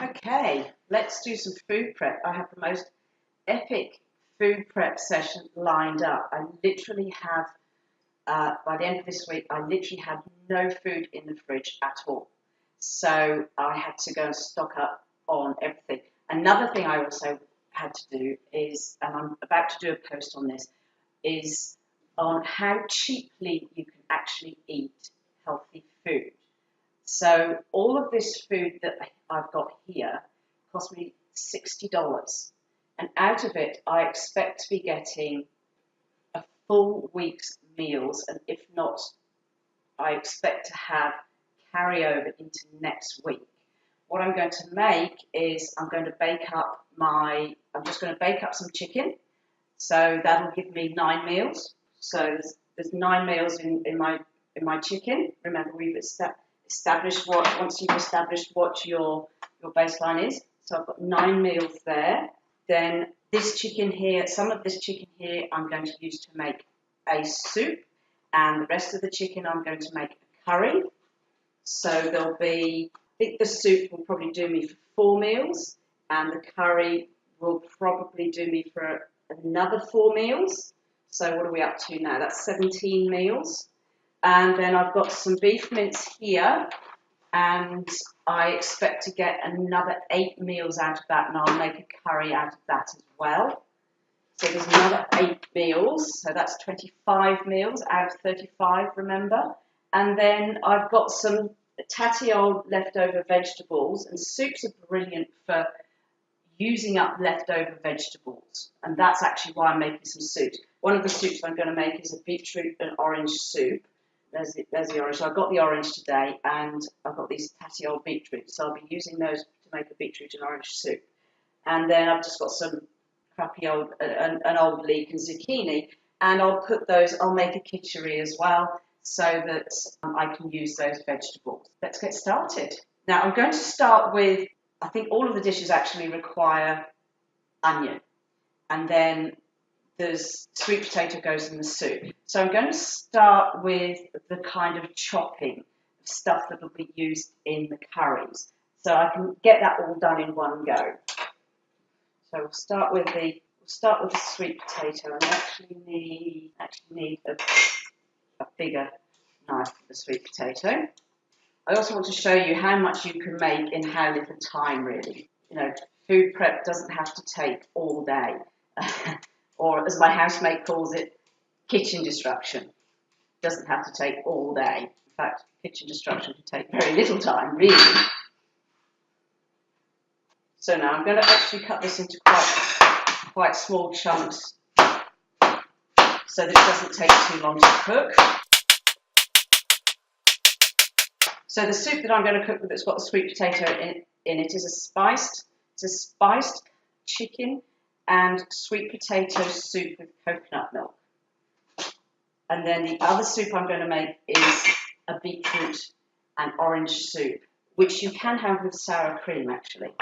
Okay, let's do some food prep. I have the most epic food prep session lined up. I literally have, by the end of this week, I literally had no food in the fridge at all. So I had to go and stock up on everything. Another thing I also had to do is, and I'm about to do a post on this, is on how cheaply you can actually eat healthy food. So all of this food that I've got here cost me $60. And out of it, I expect to be getting a full week's meals. And if not, I expect to have carryover into next week. What I'm going to make is I'm just going to bake up some chicken. So that'll give me 9 meals. So there's 9 meals in my chicken. Remember, we've established once you've established what your baseline is. So I've got 9 meals there. Then this chicken here, some of this chicken here, I'm going to use to make a soup, and the rest of the chicken I'm going to make a curry. So I think the soup will probably do me for 4 meals, and the curry will probably do me for another 4 meals. So what are we up to now? That's 17 meals. And then I've got some beef mince here, and I expect to get another 8 meals out of that, and I'll make a curry out of that as well. So there's another 8 meals, so that's 25 meals out of 35, remember? And then I've got some tatty old leftover vegetables, and soups are brilliant for using up leftover vegetables, and that's actually why I'm making some soups. One of the soups I'm going to make is a beetroot and orange soup. There's the orange. So I've got the orange today, and I've got these tatty old beetroots, so I'll be using those to make a beetroot and orange soup. And then I've just got some crappy an old leek and zucchini, and I'll make a kitcheri as well, so that I can use those vegetables. Let's get started. Now I'm going to start with, I think all of the dishes actually require onion, and then there's sweet potato goes in the soup. So I'm going to start with the kind of chopping of stuff that will be used in the curries, so I can get that all done in one go. So we'll start with the sweet potato. I actually need a bigger knife for the sweet potato. I also want to show you how much you can make in how little time, really. You know, food prep doesn't have to take all day. Or as my housemate calls it, kitchen destruction. Doesn't have to take all day. In fact, kitchen destruction can take very little time, really. So now I'm going to actually cut this into quite small chunks so that it doesn't take too long to cook. So the soup that I'm going to cook that's got the sweet potato in it is a spiced chicken and sweet potato soup with coconut milk. And then the other soup I'm going to make is a beetroot and orange soup, which you can have with sour cream, actually.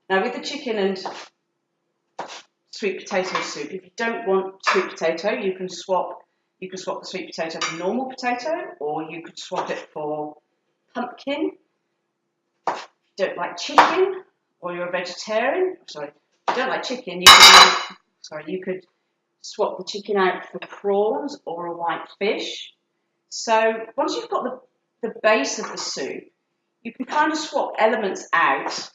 Now with the chicken and sweet potato soup, if you don't want sweet potato, you can swap the sweet potato for normal potato, or you could swap it for pumpkin. If you don't like chicken, or you're a vegetarian, if you don't like chicken, you could swap the chicken out for prawns or a white fish. So once you've got the base of the soup, you can kind of swap elements out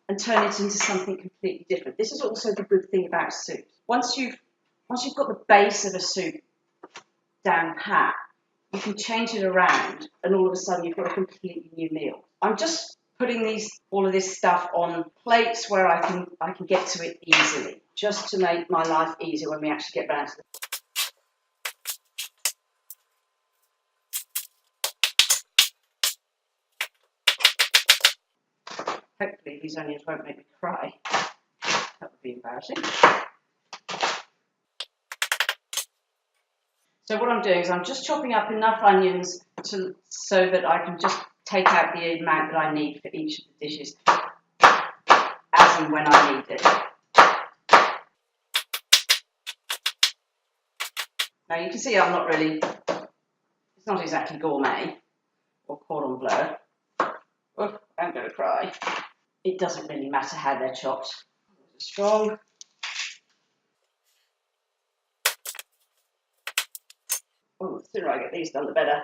and turn it into something completely different. This is also the good thing about soup. Once you've got the base of a soup down pat, you can change it around, and all of a sudden you've got a completely new meal. I'm just putting all of this stuff on plates where I can get to it easily, just to make my life easier when we actually get round to it. Hopefully these onions won't make me cry. That would be embarrassing. So what I'm doing is I'm just chopping up enough onions so that I can just take out the amount that I need for each of the dishes, as and when I need it. Now you can see it's not exactly gourmet or cordon bleu. Oh, I'm going to cry. It doesn't really matter how they're chopped. Strong. Oh, the sooner I get these done, the better.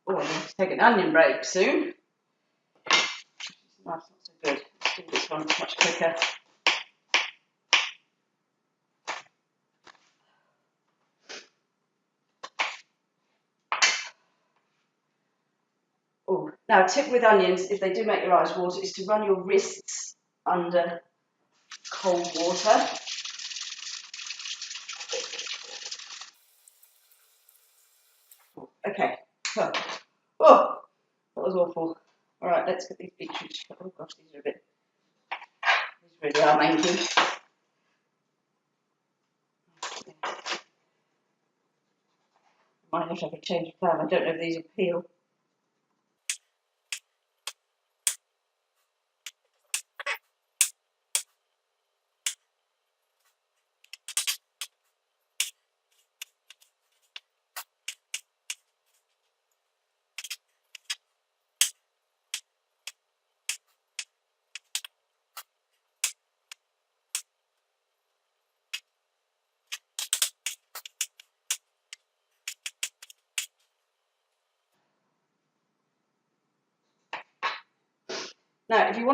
Oh, I need to take an onion break soon. That's not so good. Let's do this one much quicker. Oh, now a tip with onions, if they do make your eyes water, is to run your wrists under cold water. Okay. Oh, that was awful. All right, let's get these beetroots. Oh gosh, these are a bit. These really are manky. Might have to have a change of plan. I don't know if these will peel. Now, if you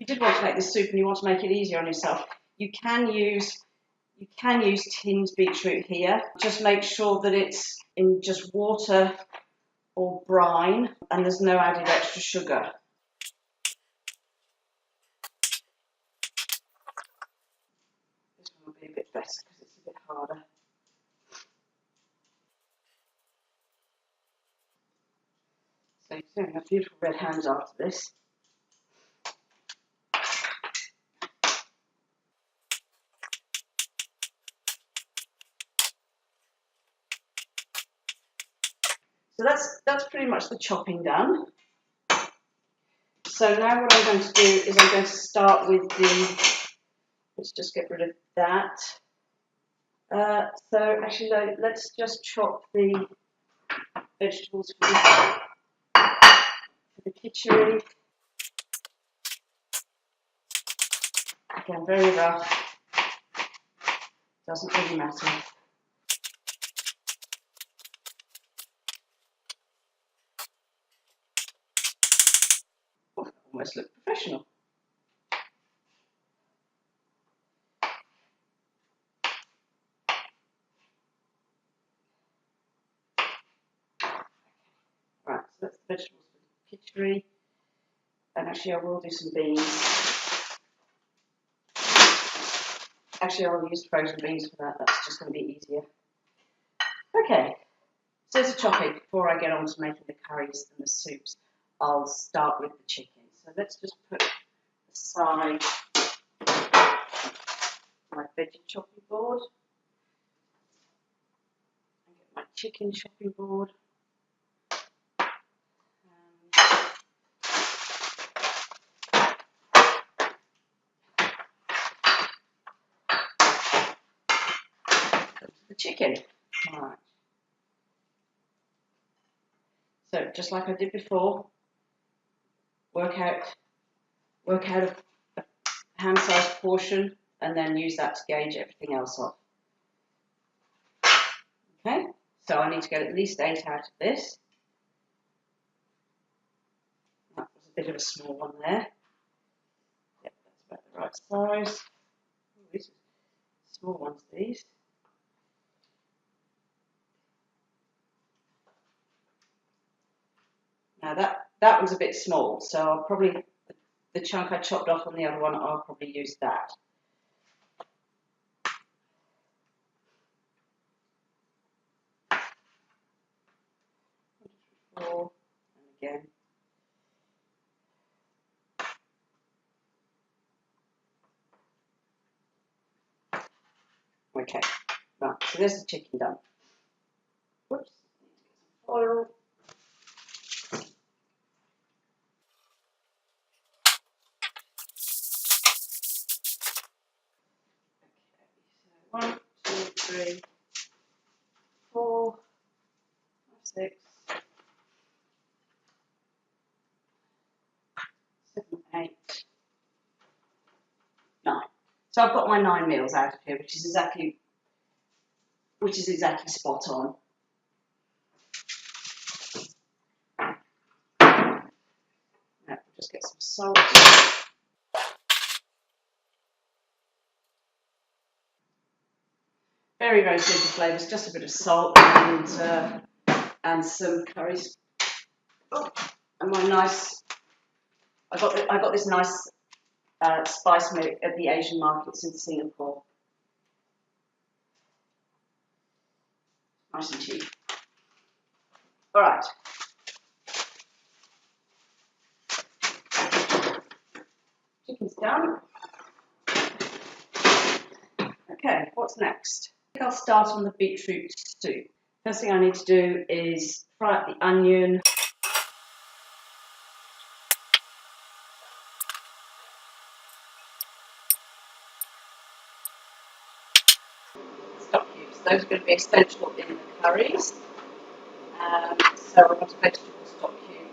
did want to make this soup and you want to make it easier on yourself, you can use tinned beetroot here. Just make sure that it's in just water or brine and there's no added extra sugar. This one will be a bit better because it's a bit harder. So you're going to have beautiful red hands after this. So that's pretty much the chopping done. So now what I'm going to do is I'm going to start with let's just get rid of that. So actually, no, let's just chop the vegetables for the kitcheri. Again, very rough. Doesn't really matter. Oh, almost look professional. Right, so that's the vegetables for the kitcheri. And actually, I will do some beans. Actually, I'll use frozen beans for that. That's just going to be easier. Okay, so there's a chopping. Before I get on to making the curries and the soups, I'll start with the chicken. So let's just put aside my veggie chopping board and get my chicken chopping board. The chicken. Right. So just like I did before, work out a hand-sized portion and then use that to gauge everything else off. Okay, so I need to get at least 8 out of this. That was a bit of a small one there. Yep, that's about the right size. Oh, these are small ones, these. Now that one's a bit small, so I'll probably, the chunk I chopped off on the other one, I'll probably use that. And again. Okay, right, so there's the chicken done. Whoops, oil. 3, 4, 5, 6, 7, 8, 9. So I've got my 9 meals out of here, which is exactly spot on. Now, we'll just get some salt. Very, very simple flavours, just a bit of salt and some curries. Oh, and my nice, I got this nice spice milk at the Asian markets in Singapore. Nice and cheap. All right. Chicken's done. Okay, what's next? I think I'll start on the beetroot soup. First thing I need to do is fry up the onion. Stock cubes. Those are going to be essential in the curries. So I want a vegetable stock cube.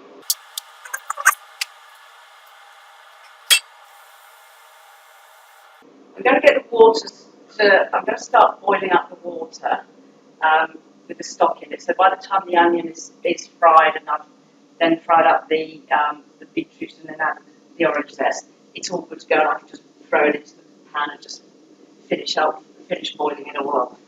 I'm going to get the water I'm going to start boiling up the water with the stock in it. So by the time the onion is fried and I've then fried up the beetroot and then add the orange zest, it's all good to go and I can just throw it into the pan and just finish boiling it all up.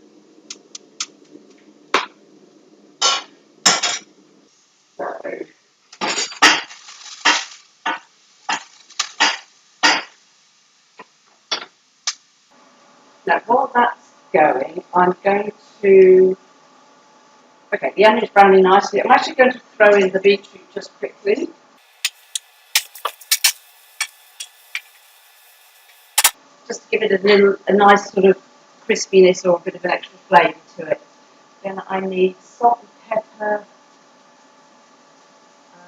Now, while that's going, I'm going to... Okay, the onion's browning nicely. I'm actually going to throw in the beetroot just quickly. Just to give it a nice sort of crispiness or a bit of an extra flavour to it. Then I need salt and pepper.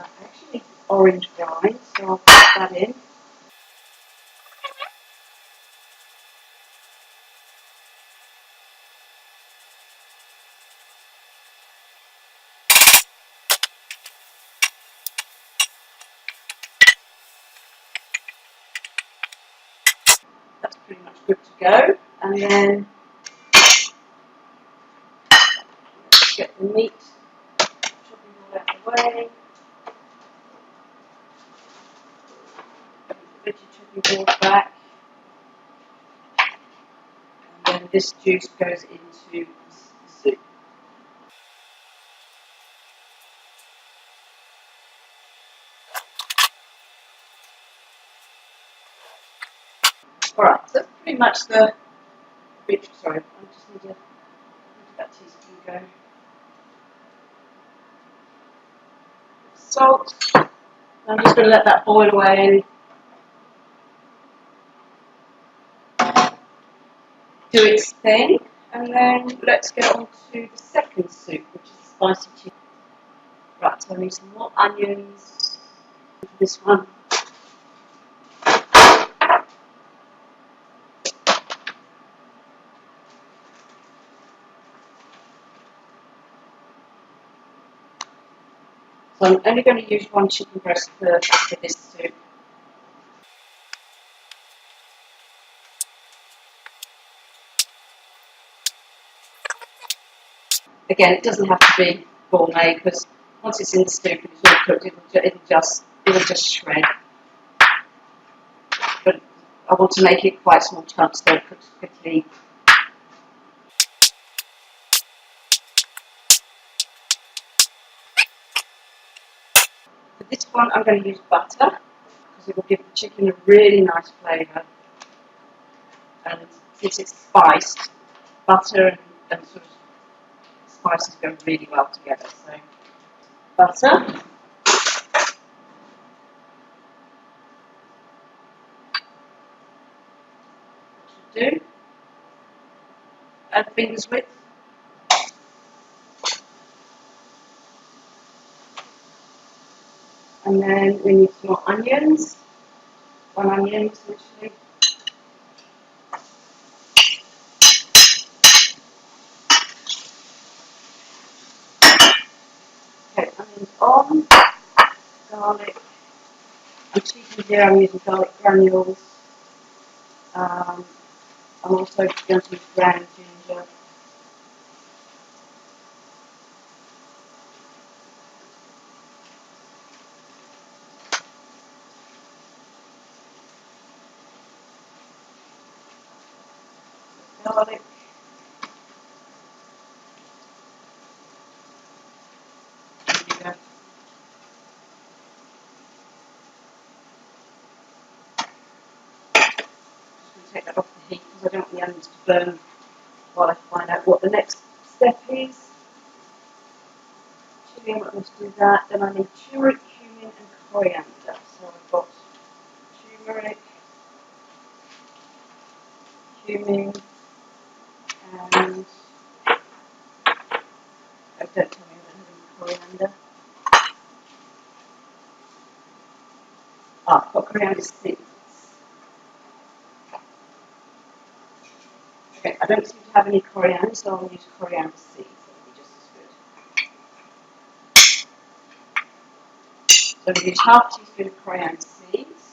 I actually need orange rind, so I'll put that in. That's pretty much good to go. And then get the meat, chopping all out of the way. The veggie chopping board back. And then this juice goes into the soup. Alright, so that's pretty much the beetroot. Sorry, I just need to let that teaspoon go. Salt. I'm just going to let that boil away and do its thing. And then let's get on to the second soup, which is the spicy chicken. Right, so I need some more onions for this one. So I'm only going to use one chicken breast for this soup. Again, it doesn't have to be gourmet because once it's in the soup and it's all cooked, it'll just shred. But I want to make it quite small chunks so it cooks quickly. For this one, I'm going to use butter because it will give the chicken a really nice flavour. And since it's spiced, butter and sort of spices go really well together. So butter. Do. Add fingers width. And then we need some more onions. One onion essentially. seasoned on. Garlic. I'm cheating here, I'm using garlic granules. I'm also going to use ground ginger. Garlic. There you go. Take that off the heat because I don't want the onions to burn while I find out what the next step is. Chili, I'm not going to do that. Then I need turmeric, cumin, and coriander. So I've got turmeric, cumin, and oh, don't tell me I don't have any coriander. I've got coriander seeds. Okay, I don't seem to have any coriander, so I'll use coriander seeds. That'll be just as good. So I'm going to use half a teaspoon of coriander seeds.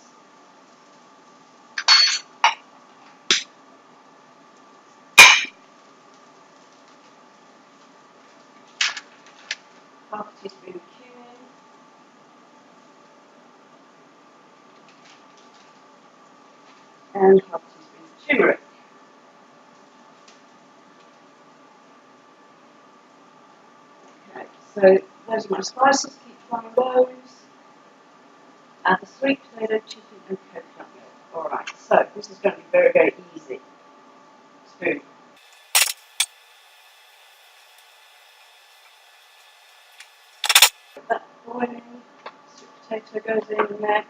Half a teaspoon of cumin. And half a teaspoon of turmeric. Okay, so those are my spices. Keep frying those. Add the sweet potato, chicken, and coconut milk. Alright, so this is going to be very, very easy. Spoon. That boiling. Sweet potato goes in next.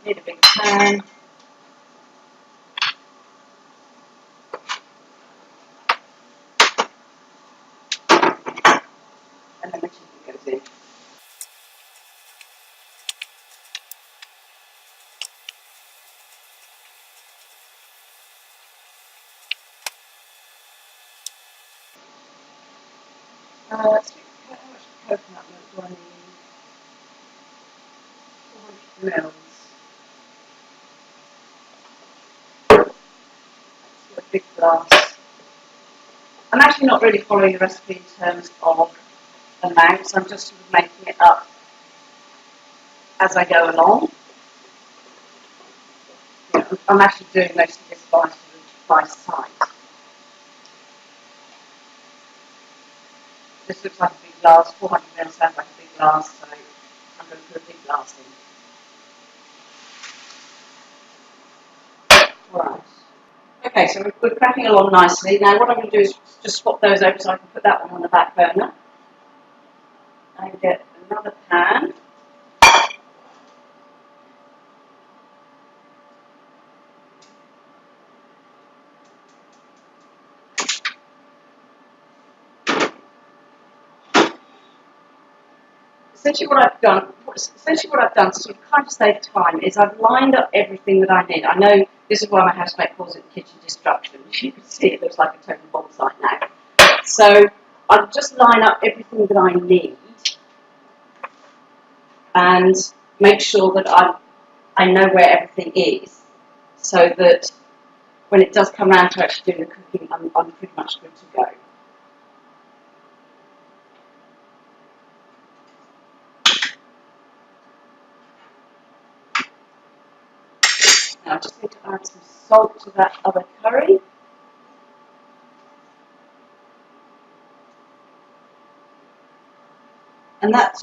Need a big pan. And then the chicken goes in. How much coconut milk do I need? 400 mils. That's a big glass. I'm actually not really following the recipe in terms of amounts. I'm just sort of making it up as I go along. Yeah, I'm actually doing most of this by sight. This looks like a big glass. 400 mils sounds like a big glass, so I'm going to put a big glass in. Alright. Okay, so we're cracking along nicely. Now what I'm going to do is just swap those over so I can put that one on the back burner. And get another pan. Essentially what I've done to sort of kind of save time is I've lined up everything that I need. I know this is why my housemate calls it kitchen destruction. As you can see, it looks like a total bomb site now. So I'll just line up everything that I need and make sure that I know where everything is, so that when it does come around to actually doing the cooking, I'm pretty much good to go. Now I just need to add some salt to that other curry. And that's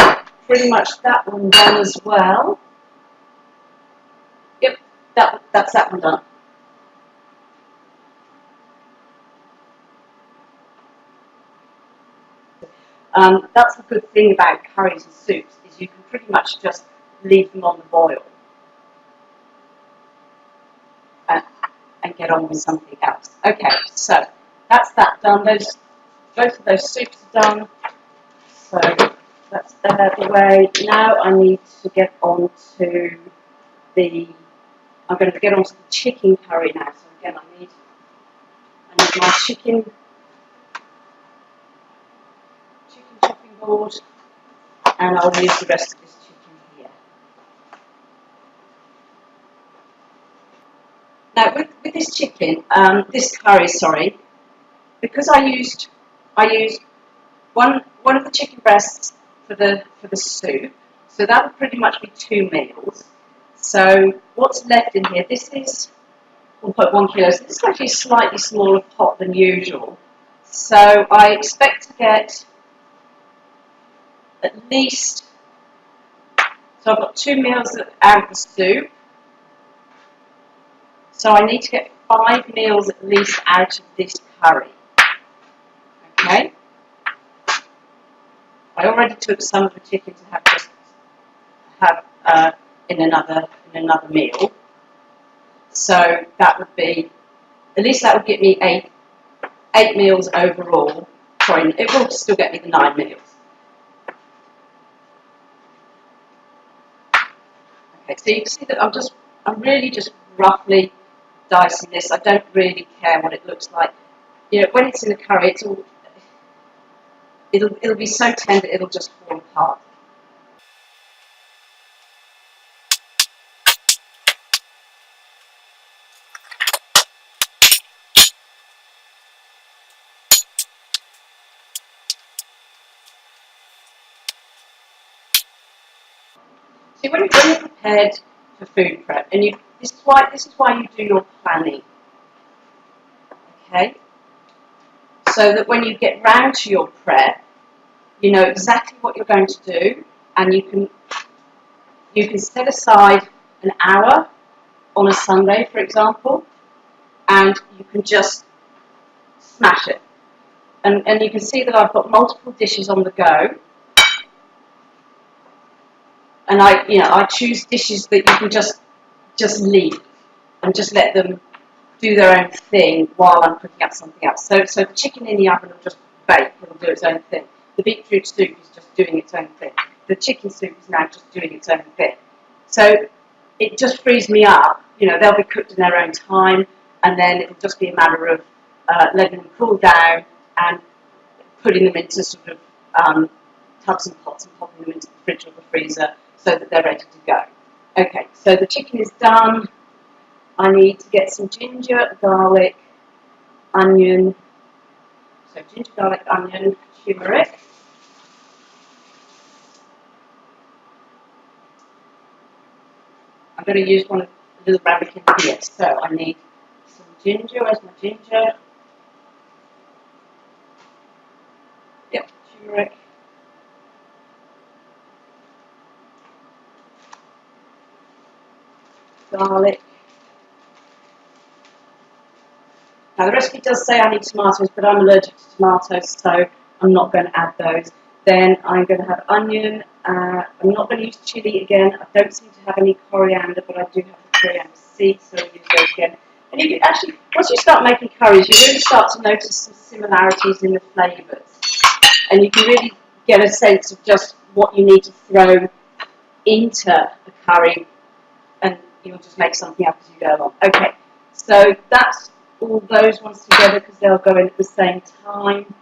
pretty much that one done as well. Yep, that's that one done. That's the good thing about curries and soups, is you can pretty much just leave them on the boil and get on with something else. Okay, so that's that done. Both of those soups are done. So that's that out of the way. Now I need to get on to I'm going to get on to the chicken curry now. So again, I need I need my chicken chopping board, and I'll use the rest of this chicken here. Now with this chicken, this curry, sorry, because I used one of the chicken breasts for the soup, so that would pretty much be 2 meals. So what's left in here? This is 1.1 kilos. This is actually a slightly smaller pot than usual. So I expect to get at least, so I've got 2 meals out of the soup. So I need to get 5 meals at least out of this curry. Okay. I already took some of the chicken to have in another meal. So that would be, at least that would get me eight meals overall. Sorry, it will still get me the 9 meals. Okay, so you can see that I'm really just roughly dicing this. I don't really care what it looks like. You know, when it's in the curry, it'll be so tender it'll just fall apart. See, when you're prepared for food prep, and this is why you do your planning. Okay, so that when you get round to your prep, you know exactly what you're going to do, and you can set aside an hour on a Sunday, for example, and you can just smash it. And you can see that I've got multiple dishes on the go, and I choose dishes that you can just leave and just let them do their own thing while I'm cooking up something else. So the chicken in the oven will just bake, it'll do its own thing. The beetroot soup is just doing its own thing. The chicken soup is now just doing its own thing. So it just frees me up. You know, they'll be cooked in their own time, and then it'll just be a matter of letting them cool down and putting them into sort of tubs and pots and popping them into the fridge or the freezer so that they're ready to go. Okay, so the chicken is done. I need to get some ginger, garlic, onion. So ginger, garlic, onion, turmeric. I'm going to use one of the little ramekin here. So I need some ginger. Where's my ginger? Yep, turmeric. Garlic. Now the recipe does say I need tomatoes, but I'm allergic to tomatoes, so I'm not going to add those. Then I'm going to have onion. I'm not going to use chili again. I don't seem to have any coriander, but I do have the coriander seeds, so I'll use those again. And you can actually, once you start making curries, you really start to notice some similarities in the flavours. And you can really get a sense of just what you need to throw into the curry, and you'll just make something up as you go along. Okay, so that's all those ones together because they'll go in at the same time.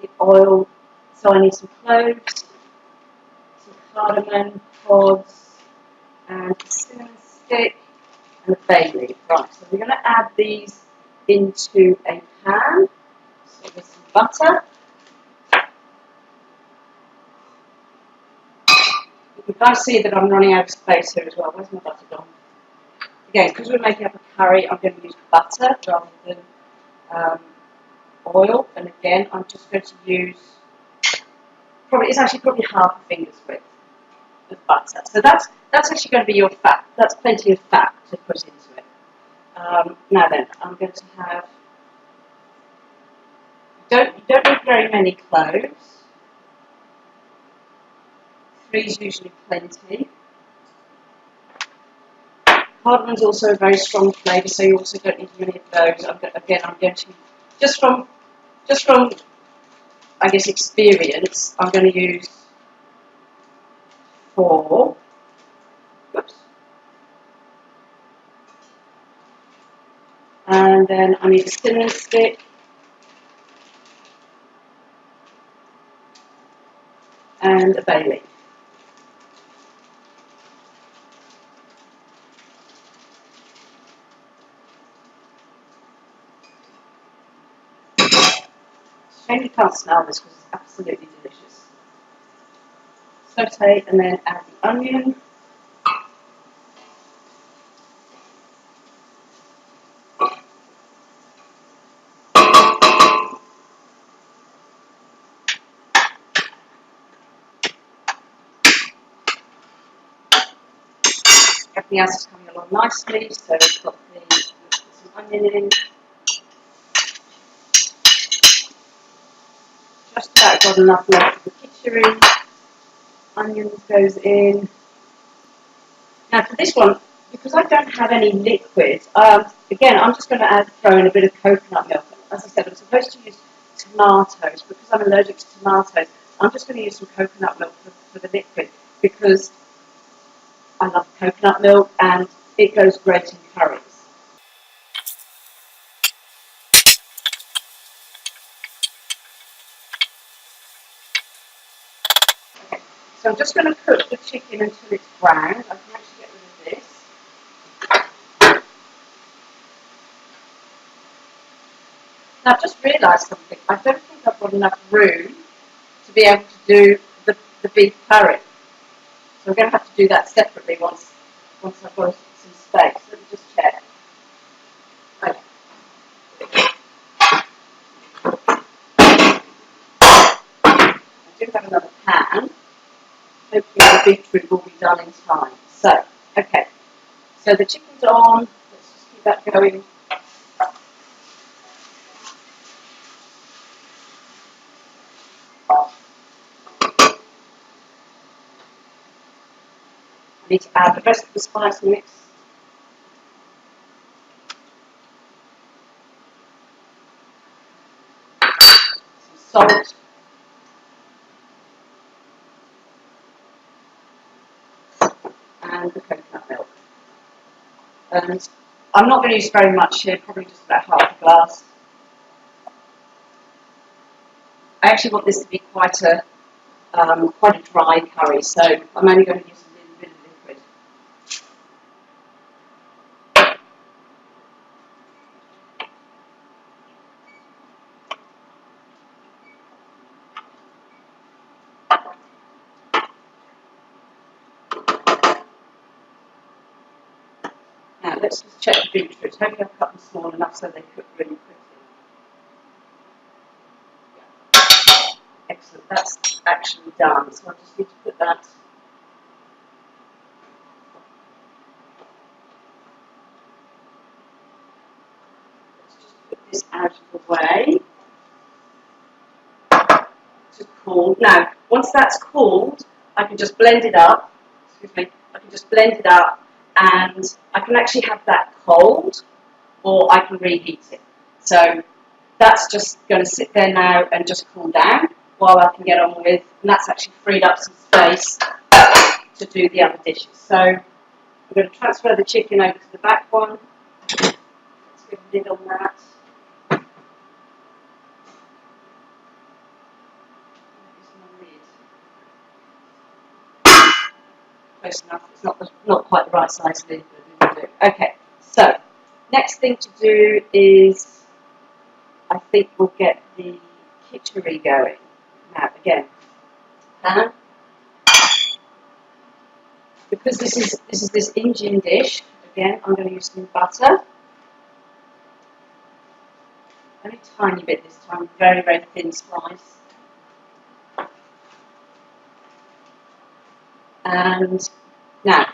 The oil, so I need some cloves, some cardamom pods, and a cinnamon stick, and a bay leaf. Right, so we're going to add these into a pan. So with some butter. You can kind of see that I'm running out of space here as well. Where's my butter gone? Again, because we're making up a curry, I'm going to use butter rather than oil. And again, I'm just going to use it's actually probably half a finger's width of butter. So that's actually going to be your fat. That's plenty of fat to put into it. Now then, I'm going to have. You don't need very many cloves. 3 is usually plenty. Cardamom is also a very strong flavour, so you also don't need many of those. I'm going to just from I guess experience, I'm going to use 4. Whoops. And And then I need a cinnamon stick. And a bay leaf. Shame you can't smell this because it's absolutely delicious. Saute and then add the onion. Everything else is coming along nicely, so we've got some onion in. Just about got enough left for the kitcheri. Onions goes in. Now for this one, because I don't have any liquid, again I'm just going to throw in a bit of coconut milk. As I said, I'm supposed to use tomatoes. Because I'm allergic to tomatoes, I'm just going to use some coconut milk for the liquid because I love coconut milk and it goes great in curries. Okay, so I'm just going to cook the chicken until it's brown. I can actually get rid of this. Now I've just realised something. I don't think I've got enough room to be able to do the beef curry. So we're going to have to do that separately once I've got some space. Let me just check. Okay. I do have another pan. Hopefully the beetroot will be done in time. So, okay. So the chicken's on. Let's just keep that going. I need to add the rest of the spice mix. Some salt. And the coconut milk. And I'm not going to use very much here, probably just about half a glass. I actually want this to be quite a dry curry, so I'm only going to use a little bit of liquid. Now let's just check the beetroots. Hopefully I've cut them small enough so they cook really quickly. Yeah. Excellent, that's actually done. So I just need to put that. Let's just put this out of the way to cool. Now, once that's cooled, I can just blend it up. Excuse me. I can just blend it up, and I can actually have that cold, or I can reheat it. So that's just going to sit there now and just cool down while I can get on with, and that's actually freed up some space to do the other dishes. So I'm going to transfer the chicken over to the back one. Let's get a lid on that. Close enough. It's not quite the right size lid, but it'll do. Okay, so next thing to do is I think we'll get the Kitcheri going. Now again, pan. Because this is this Indian dish, again I'm going to use some butter. Only a tiny bit this time, very, very thin slice. And now,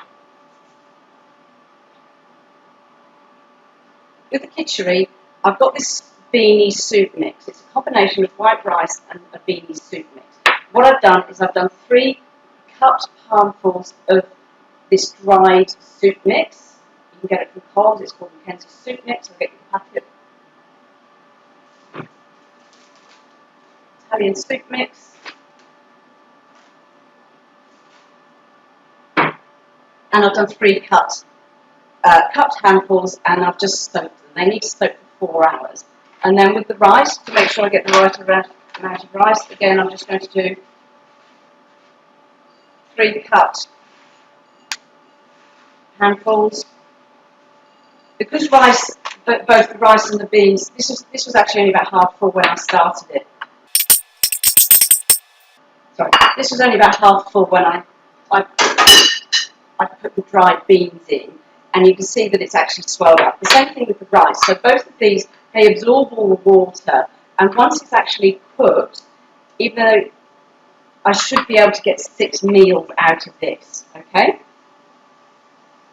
with the Kitcheri, I've got this beanie soup mix. It's a combination of white rice and a beanie soup mix. What I've done is I've done 3 cupped palmfuls of this dried soup mix. You can get it from Coles, it's called Mackenzie soup mix. I'll get you the packet. Italian soup mix. And I've done 3 cupped handfuls, and I've just soaked them. They need to soak 4 hours. And then with the rice, to make sure I get the right amount of rice, again, I'm just going to do 3 cut handfuls. Because rice, both the rice and the beans, this was actually only about half full when I started it. Sorry, this was only about half full when I put the dried beans in, and you can see that it's actually swelled up. The same thing with the rice. So both of these, they absorb all the water, and once it's actually cooked, even though I should be able to get 6 meals out of this, okay?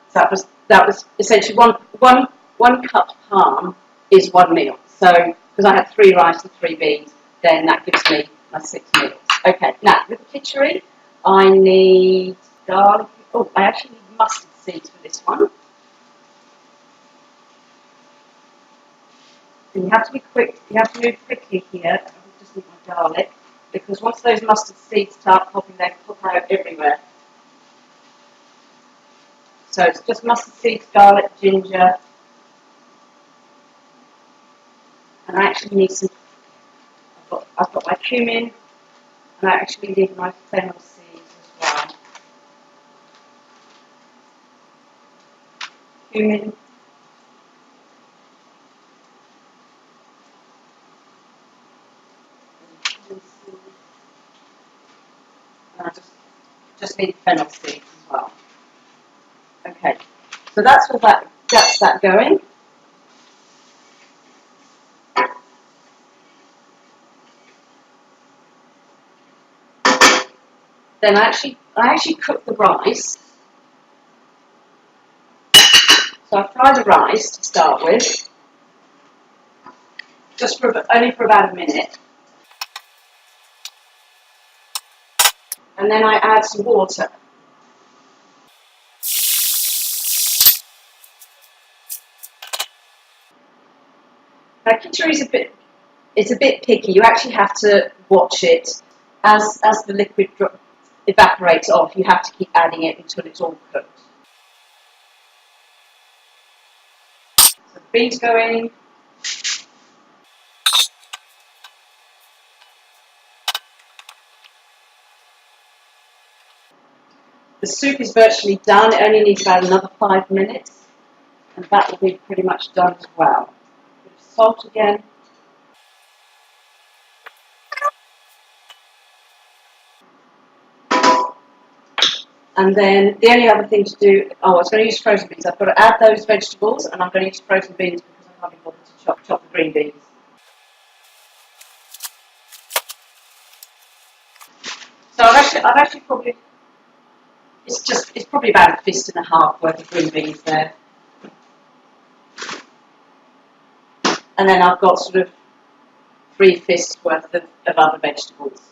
So that was essentially one cup palm is 1 meal. So because I had 3 rice and 3 beans, then that gives me my 6 meals. Okay, now with the kitcheri, I need garlic. Oh, I actually need mustard seeds for this one. And you have to be quick. You have to move quickly here. I just need my garlic because once those mustard seeds start popping, they pop out everywhere. So it's just mustard seeds, garlic, ginger, and I actually need some. I've got my cumin, and I actually need my fennel seeds as well. Cumin. And I just need fennel seeds as well. Okay, so that's all that's that going. Then I actually cook the rice. So I fry the rice to start with, just only for about a minute. And then I add some water. Now Kitcheri is a bit picky. You actually have to watch it as the liquid evaporates off. You have to keep adding it until it's all cooked. So the beans go in. The soup is virtually done. It only needs about another 5 minutes, and that will be pretty much done as well. A bit of salt again. And then the only other thing to do, I was going to use frozen beans. I've got to add those vegetables, and I'm going to use frozen beans because I can't be bothered to chop the green beans. So I've actually probably, it's probably about a fist and a half worth of green beans there. And then I've got sort of 3 fists worth of other vegetables.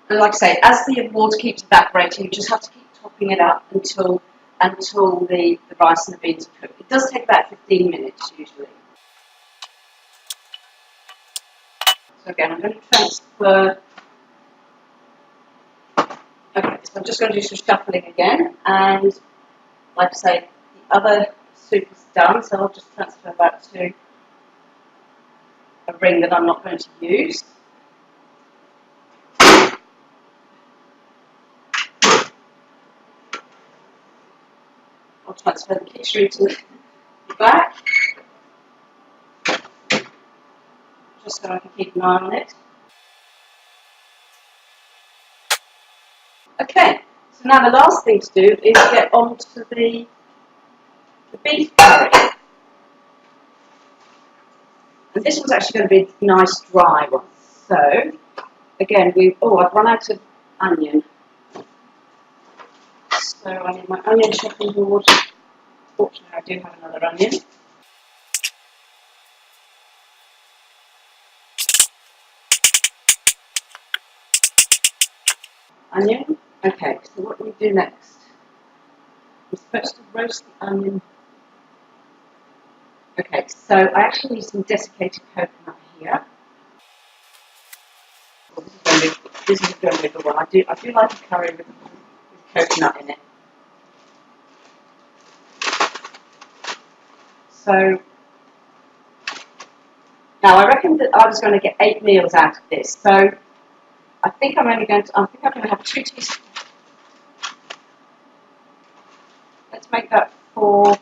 And like I say, as the water keeps evaporating, you just have to keep topping it up until the rice and the beans are cooked. It does take about 15 minutes usually. So again, I'm going to transfer. Okay, so I'm just going to do some shuffling again, and like I say, the other soup is done, so I'll just transfer that to a ring that I'm not going to use. I'll transfer the Kitcheri to the back, just so I can keep an eye on it. Okay, so now the last thing to do is get on to the beef curry. And this one's actually going to be a nice dry one. So, again, I've run out of onion. So I need my onion chopping board. Fortunately, I do have another onion. Onion. Okay, so what do we do next? We're supposed to roast the onion. Okay, so I actually need some desiccated coconut here. Well, this is going to be the one. I do like a curry with coconut in it. So now I reckon that I was going to get 8 meals out of this. So I think I'm going to have 2 teaspoons. Let's make that 4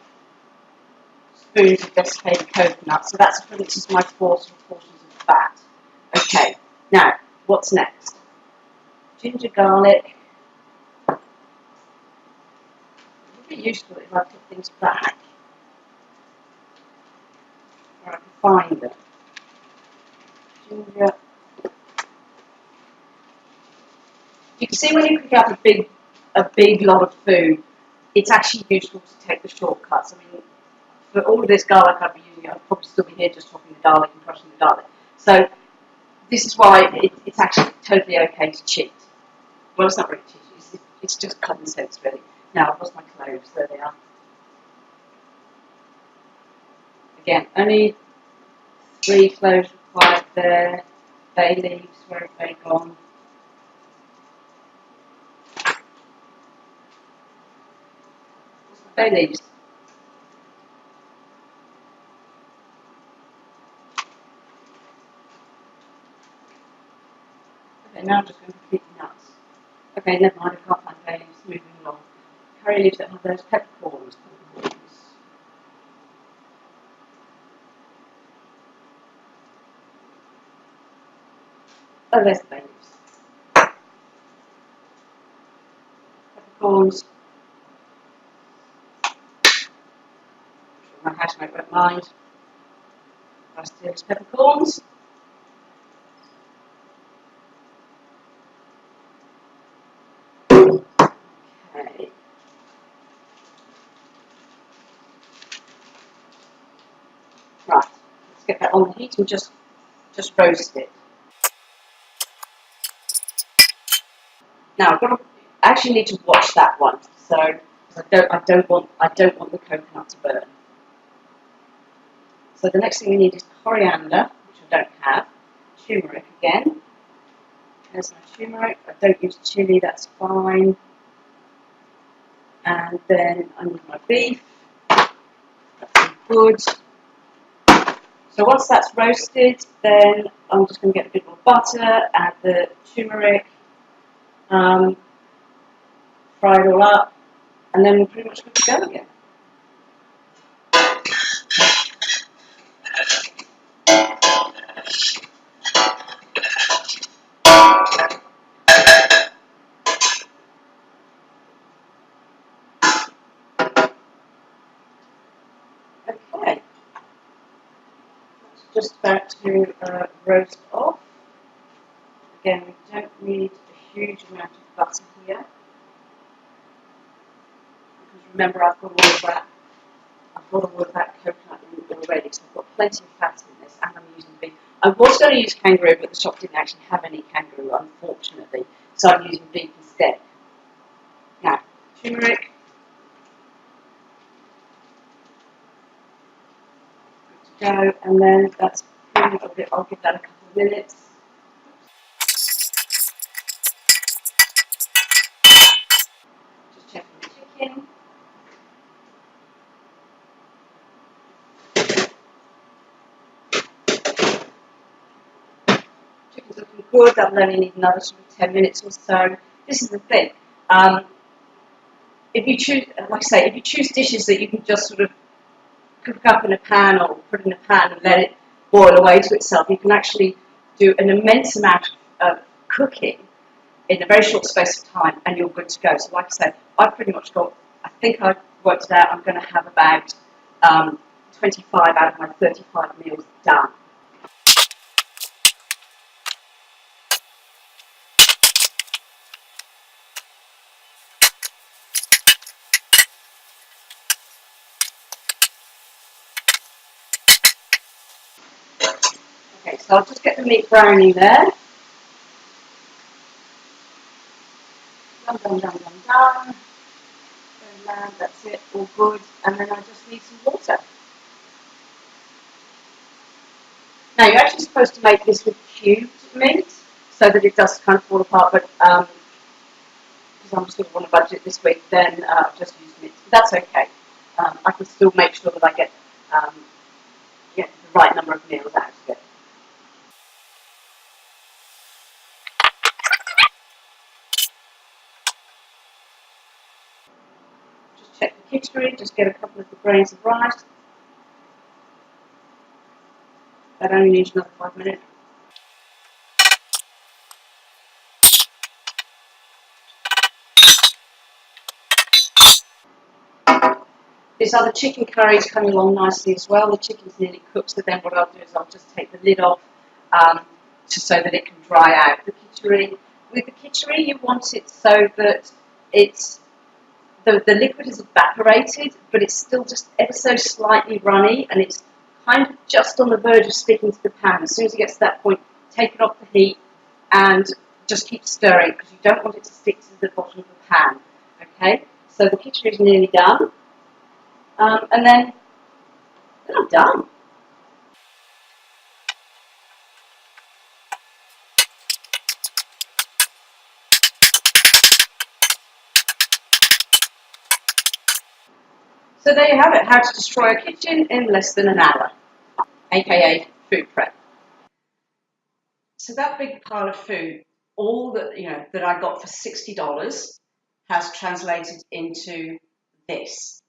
spoons of desiccated coconut. So that's this is my 4 portions of fat. Okay. Now what's next? Ginger, garlic. It would be useful if I put things back where I can find them. Ginger. You can see when you pick up a big lot of food, it's actually useful to take the shortcuts. I mean, for all of this garlic I'd be using, I'd probably still be here just chopping the garlic and crushing the garlic. So this is why it's actually totally okay to cheat. Well, it's not really cheating, it's just common sense, really. Now, I've lost my cloves, there they are. Again, only 3 cloves required there. Bay leaves, where have they gone? Bay leaves. Okay, now I'm just going to complete nuts. Okay, never mind, I can't find bay leaves, moving along. Curry leaves that have those peppercorns. Oh, there's the bay leaves. Peppercorns. My housemate won't mind. Last year's peppercorns. Okay. Right, let's get that on the heat and just roast it. Now I've got to actually need to watch that one, so I don't want the coconut to burn. So the next thing we need is coriander, which I don't have. Turmeric again. There's my turmeric. I don't use chili, that's fine. And then I need my beef. That's good. So once that's roasted, then I'm just going to get a bit more butter, add the turmeric, fry it all up, and then we're pretty much good to go again. Okay, just about to roast off. Again, we don't need a huge amount of butter here, because remember I've got all of that coconut in already, so I've got plenty of fat in this, and I'm using beef. I was going to use kangaroo, but the shop didn't actually have any kangaroo, unfortunately, so I'm using beef instead. Now, turmeric, good to go, and then that's pretty much it. I'll give that a couple of minutes. Just checking the chicken. Chicken's looking good. That'll only need another sort of 10 minutes or so. This is the thing. If you choose, like I say, if you choose dishes that you can just sort of cook up in a pan or put in a pan and let it boil away to itself, you can actually do an immense amount of cooking in a very short space of time, and you're good to go. So like I said, I've pretty much got, I think I've worked it out, I'm going to have about 25 out of my 35 meals done. Okay, so I'll just get the meat browning there. Done. That's it, all good. And then I just need some water. Now you're actually supposed to make this with cubed meat so that it does kind of fall apart, but because I'm sort of on a budget this week, then I've just used mixed. But that's okay. I can still make sure that I get the right number of meals out of it. Just check the Kitcheri, just get a couple of the grains of rice. That only needs another 5 minutes. This other chicken curry is coming along nicely as well. The chicken's nearly cooked, so then what I'll do is I'll just take the lid off just so that it can dry out. The Kitcheri, with the Kitcheri, you want it so that it's the liquid is evaporated, but it's still just ever so slightly runny, and it's kind of just on the verge of sticking to the pan. As soon as it gets to that point, take it off the heat and just keep stirring because you don't want it to stick to the bottom of the pan. Okay, so the Kitcheri is nearly done, and then I'm done. So there you have it, how to destroy a kitchen in less than an hour, aka food prep. So that big pile of food, all that I got for $60 has translated into this.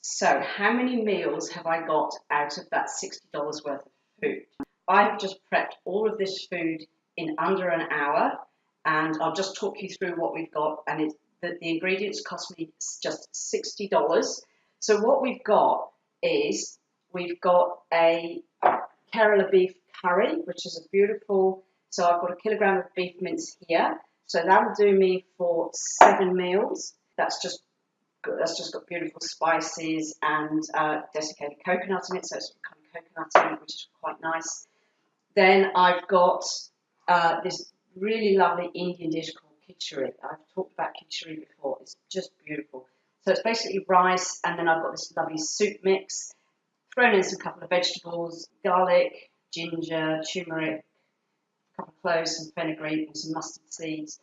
So how many meals have I got out of that $60 worth of food? I've just prepped all of this food in under an hour, and I'll just talk you through what we've got. And the ingredients cost me just $60. So what we've got is we've got a Kerala beef curry, which is a beautiful. So I've got a kilogram of beef mince here. So that'll do me for 7 meals. That's just got beautiful spices and desiccated coconut in it, so it's kind of coconutty, which is quite nice. Then I've got this really lovely Indian dish called Kitcheri. I've talked about Kitcheri before. It's just beautiful. So it's basically rice, and then I've got this lovely soup mix. Thrown in some couple of vegetables, garlic, ginger, turmeric, a couple of cloves, some fenugreek, and some mustard seeds,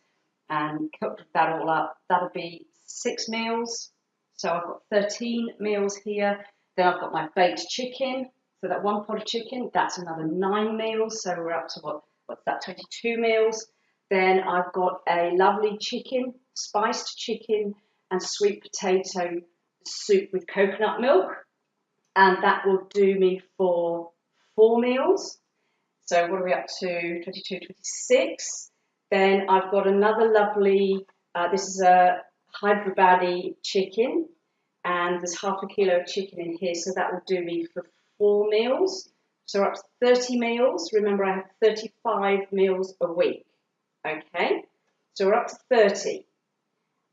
and cooked that all up. That'll be 6 meals. So I've got 13 meals here. Then I've got my baked chicken. So that 1 pot of chicken, that's another 9 meals. So we're up to what's that, 22 meals. Then I've got a lovely chicken, spiced chicken and sweet potato soup with coconut milk. And that will do me for 4 meals. So what are we up to? 22, 26. Then I've got another lovely, this is a Hyderabadi chicken, and there's half a kilo of chicken in here, so that will do me for 4 meals. So we're up to 30 meals. Remember, I have 35 meals a week. Okay, so we're up to 30.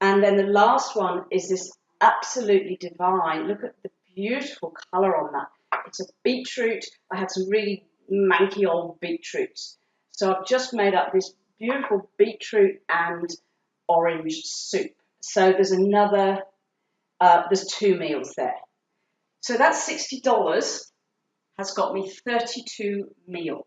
And then the last one is this absolutely divine. Look at the beautiful colour on that. It's a beetroot. I had some really manky old beetroots. So I've just made up this beautiful beetroot and orange soup. So there's there's 2 meals there. So that $60 has got me 32 meals.